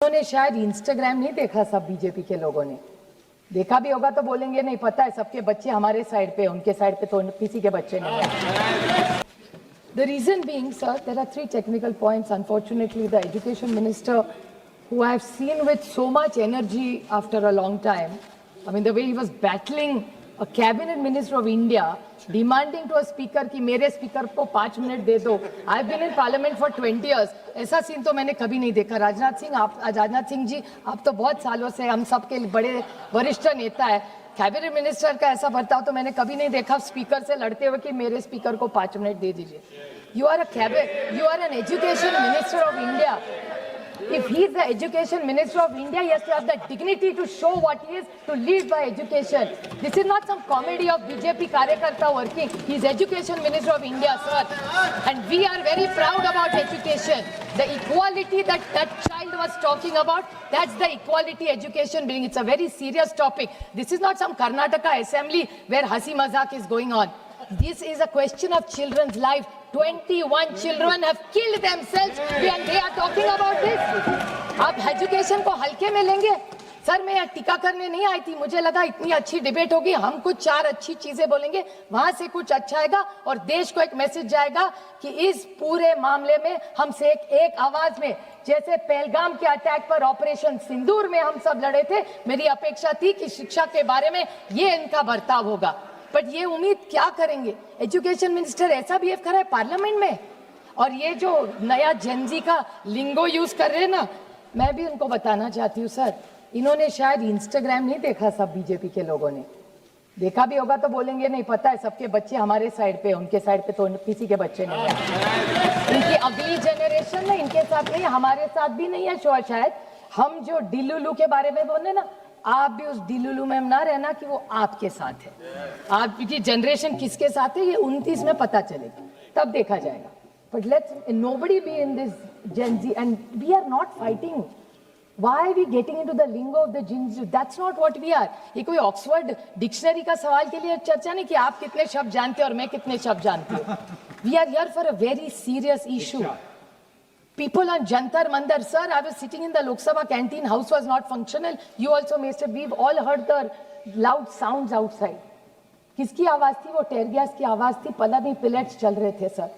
उन्होंने शायद इंस्टाग्राम नहीं देखा, सब बीजेपी के लोगों ने देखा भी होगा तो बोलेंगे नहीं पता है, सबके बच्चे हमारे साइड पे, उनके साइड पे तो किसी के बच्चे नहीं है. The reason being, sir, there are three technical points. Unfortunately, the education minister, who I have seen with so much energy after a long time, I mean, the way he was battling a cabinet minister of India, demanding to a speaker कि मेरे speaker को 5 minute दे दो. I have been in parliament for 20 years. ऐसा scene तो मैंने कभी नहीं देखा. राजनाथ सिंह जी, आप तो बहुत सालों से हम सबके बड़े वरिष्ठ नेता है. कैबिनेट मिनिस्टर का ऐसा बर्ताव तो मैंने कभी नहीं देखा स्पीकर से लड़ते हुए कि मेरे स्पीकर को 5 मिनट दे दीजिए. You are an education minister of India. If he is the education minister of India, he has to have the dignity to show what he is, to lead by education. This is not some comedy of BJP Karyakarta working. He is education minister of India, sir. And we are very proud about education. The equality that child was talking about, that's the equality education being. It's a very serious topic. This is not some Karnataka assembly where hasi mazak is going on. This is a question of children's life. 21 children have killed themselves and they are talking about this. आप education को हल्के में लेंगे? Sir, मैं टीका करने नहीं आई थी. मुझे लगा इतनी अच्छी डिबेट होगी, हम कुछ 4 अच्छी चीजें बोलेंगे, वहां से कुछ अच्छा आएगा और देश को एक मैसेज जाएगा कि इस पूरे मामले में हमसे एक आवाज में, जैसे पहलगाम के अटैक पर ऑपरेशन सिंदूर में हम सब लड़े थे, मेरी अपेक्षा थी कि शिक्षा के बारे में ये इनका बर्ताव होगा. बट ये उम्मीद क्या करेंगे? एजुकेशन मिनिस्टर ऐसा बिहेव कर रहा है पार्लियामेंट में. और ये जो नया जेनजी का लिंगो यूज कर रहे हैं ना, मैं भी उनको बताना चाहती हूँ सर, इन्होंने शायद इंस्टाग्राम नहीं देखा. सब बीजेपी के लोगों ने देखा भी होगा तो बोलेंगे नहीं पता है, सबके बच्चे हमारे साइड पे, उनके साइड पे तो किसी के बच्चे नहीं है. इनकी अगली जनरेशन में इनके साथ नहीं, हमारे साथ भी नहीं है शायद. हम जो डिलुलू के बारे में बोले ना, आप भी उस डिलुलू में ना रहना कि वो आपके साथ है. आपकी जनरेशन किसके साथ है ये 29 में पता चलेगा, तब देखा जाएगा. But let's nobody be in this Gen Z and we are not fighting. Why are we getting into the lingo of the Gen Z? That's not what we are. ये कोई ऑक्सफोर्ड डिक्शनरी का सवाल के लिए चर्चा नहीं कि आप कितने शब्द जानते हो और मैं कितने शब्द जानती हूँ. We are here for a very serious issue. People on Jantar Mandar, sir, I was sitting in the Lok Sabha canteen, house was not functional. You also, Mr. We've all heard the loud sounds outside. किसकी आवाज थी वो? टेयर gas की आवाज थी. Palani pellets चल रहे थे सर.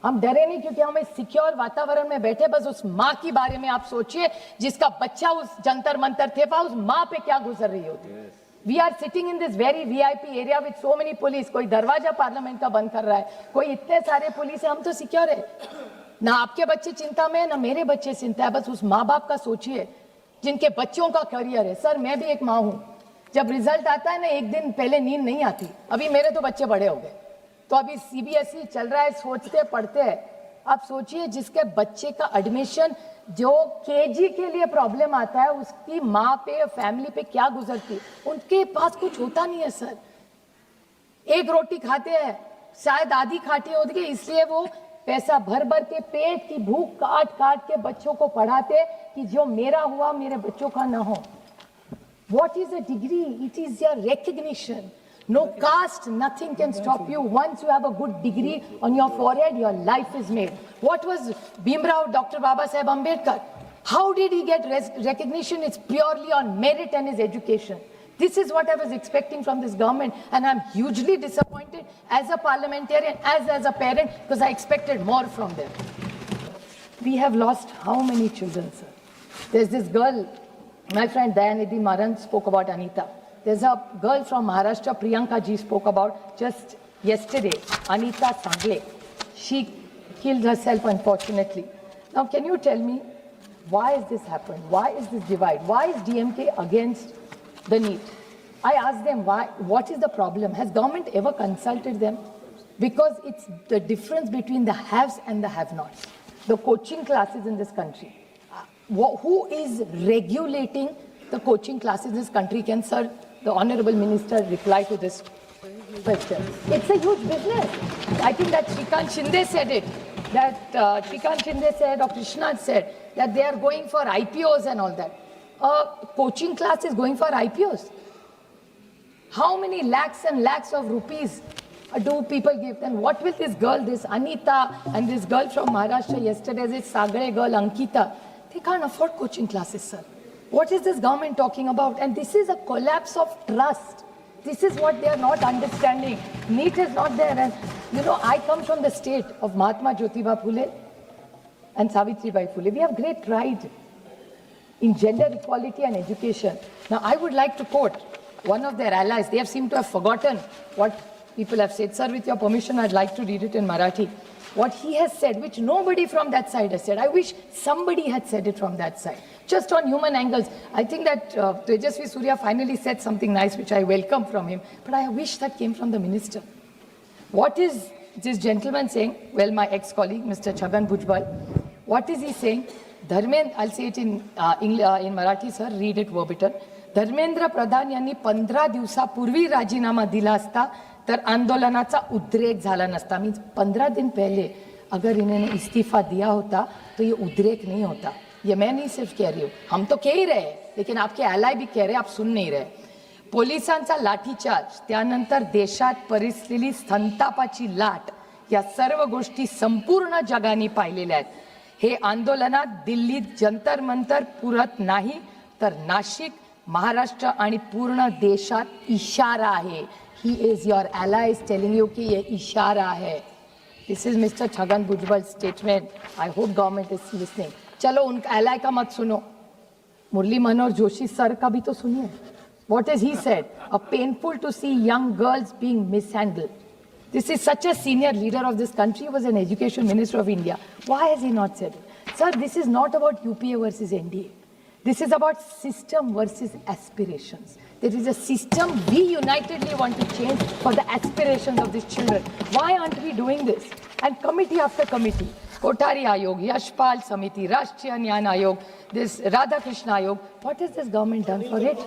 हम डरे नहीं क्योंकि हम इस सिक्योर वातावरण में बैठे. बस उस माँ के बारे में आप सोचिए जिसका बच्चा उस जंतर मंतर थे, उस माँ पे क्या गुजर रही होती. We are sitting in this very VIP area with so many police. कोई दरवाजा पार्लियामेंट का बंद कर रहा है, कोई इतने सारे पुलिस है. हम तो सिक्योर है ना. आपके बच्चे चिंता में, ना मेरे बच्चे चिंता है. बस उस माँ बाप का सोचिए जिनके बच्चों का करियर है. सर, मैं भी एक माँ हूँ. जब रिजल्ट आता है ना, एक दिन पहले नींद नहीं आती. अभी मेरे तो बच्चे बड़े हो गए, तो अभी CBSE चल रहा है, सोचते पढ़ते हैं. आप सोचिए जिसके बच्चे का एडमिशन जो KG के लिए प्रॉब्लम आता है, उसकी माँ पे, फैमिली पे क्या गुजरती. उनके पास कुछ होता नहीं है सर. एक रोटी खाते हैं, शायद आधी खाटी होती है, इसलिए वो पैसा भर भर के पेट की भूख काट काट के बच्चों को पढ़ाते कि जो मेरा हुआ मेरे बच्चों का ना हो. What is a degree? It is your recognition. No caste, nothing can stop you. Once you have a good degree on your forehead, your life is made. What was Bhimrao, Dr. Baba Saheb Ambedkar? How did he get recognition? It's purely on merit and his education. This is what I was expecting from this government, and I'm hugely disappointed as a parliamentarian, as a parent, because I expected more from them. We have lost how many children, sir? There's this girl, my friend Dayanidhi Maran spoke about Anita. There's a girl from Maharashtra, Priyanka ji spoke about just yesterday, Anita Sangle. She killed herself, unfortunately. Now, can you tell me, why has this happened? Why is this divide? Why is DMK against the NEET? I asked them, why? What is the problem? Has government ever consulted them? Because it's the difference between the haves and the have-nots. The coaching classes in this country. Who is regulating the coaching classes in this country? Can, sir, the Honorable Minister reply to this question? It's a huge business. I think that Shrikant Shinde said it. That Shrikant Shinde said, or Krishna said, that they are going for IPOs and all that. Coaching class is going for IPOs. How many lakhs and lakhs of rupees do people give? Then what will this girl, this Anita, and this girl from Maharashtra yesterday, this Sagre girl, Ankita, They can't afford coaching classes, sir. What is this government talking about? And this is a collapse of trust. This is what they are not understanding. NEET is not there. And you know, I come from the state of Mahatma Jyotiba Phule and Savitribai Phule. We have great pride in gender equality and education. Now, I would like to quote one of their allies. They have seemed to have forgotten what people have said. Sir, with your permission, I'd like to read it in Marathi. What he has said, which nobody from that side has said. I wish somebody had said it from that side. Just on human angles. I think that Tejasvi Surya finally said something nice, which I welcome from him. But I wish that came from the minister. What is this gentleman saying? Well, my ex-colleague, Mr. Chhagan Bhujbal. What is he saying? Dharmendra, I'll say it in Marathi, sir, read it verbatim. Dharmendra Pradhan यांनी 15 दिवसापूर्वी राजीनामा दिला असता तर आंदोलनाचा उद्रेक झाला नसता. मीन्स 15 दिन पहले अगर इन्होंने इस्तीफा दिया होता तो ये उद्रेक नहीं होता. ये मैं नहीं सिर्फ कह रही हूँ, हम तो कह ही रहे, लेकिन आपके एलाय भी कह रहे, आप सुन नहीं रहे. पोलिसांचा लाठीचार्ज, त्यानंतर देशात परिसलेली संतापाची लाट, या सर्व गोष्टी संपूर्ण जगाने पाहिलेल्या आहेत. हे आंदोलनात दिल्लीत जंतर मंतर पुरत नाही तर नाशिक, महाराष्ट्र आणि पूर्ण देशात इशारा आहे. He is your ally telling you की ये इशारा है. This is mister Chhagan Bhujbal statement. I hope government is listening. चलो उन एलाय का मत सुनो, मुरली मनोहर जोशी सर का भी तो सुनिए. What is he said? A painful to see young girls being mishandled. This is such a senior leader of this country, was an education minister of India. Why has he not said it? Sir, this is not about UPA versus NDA. This is about system versus aspirations. There is a system we unitedly want to change for the aspirations of these children. Why aren't we doing this? And committee after committee, Kothari Ayog, Yashpal Samiti, Rashtriya Nyan Ayog, this Radhakrishna Ayog, what has this government done for it?